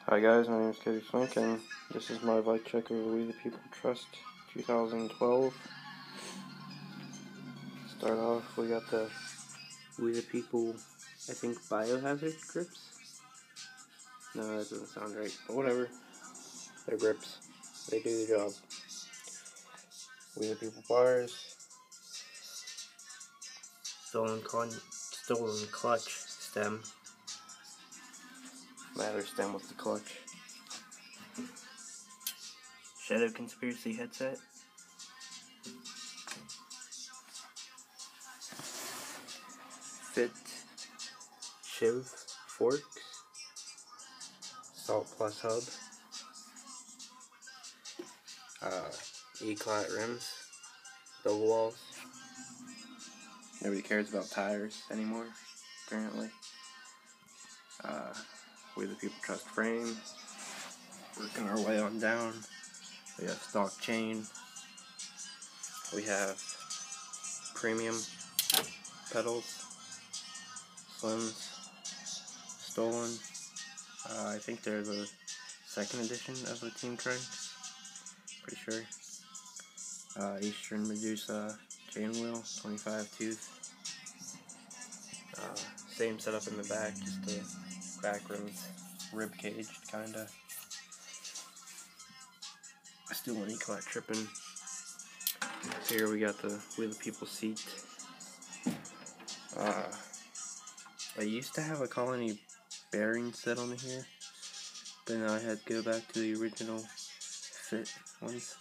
Hi guys, my name is Cody Swink, and this is my bike check of We the People Trust 2012. Start off, we got the We the People, I think, biohazard grips. No, that doesn't sound right, but whatever. They're grips. They do the job. We the People bars. Stolen clutch stem. Matter stem with the clutch. Shadow Conspiracy headset. Fit Shiv forks. Salt Plus hub. E-clat rims. Double walls. Nobody cares about tires anymore, apparently. We the People Trust frame. Working our way on down. We have stock chain. We have premium pedals. Slims. Stolen. I think they're the second edition of the Team Trunks. Pretty sure. Eastern Medusa chain wheel, 25 tooth. Same setup in the back, just the back rims rib caged, kinda. I still want E-clat tripping. Here we got the We the People seat. I used to have a Colony bearing set on here, but now I had to go back to the original fit ones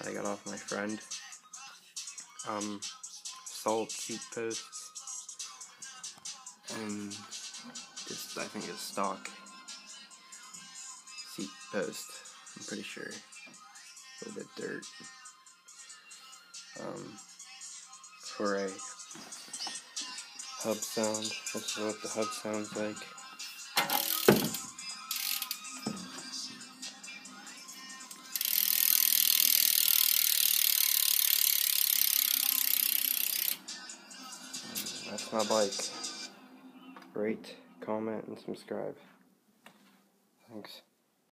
I got off my friend. Salt seat posts, and just, I think it's stock seat post, I'm pretty sure. A little bit dirt. For a hub sound, this is what the hub sounds like. That's my bike. Rate, comment, and subscribe. Thanks.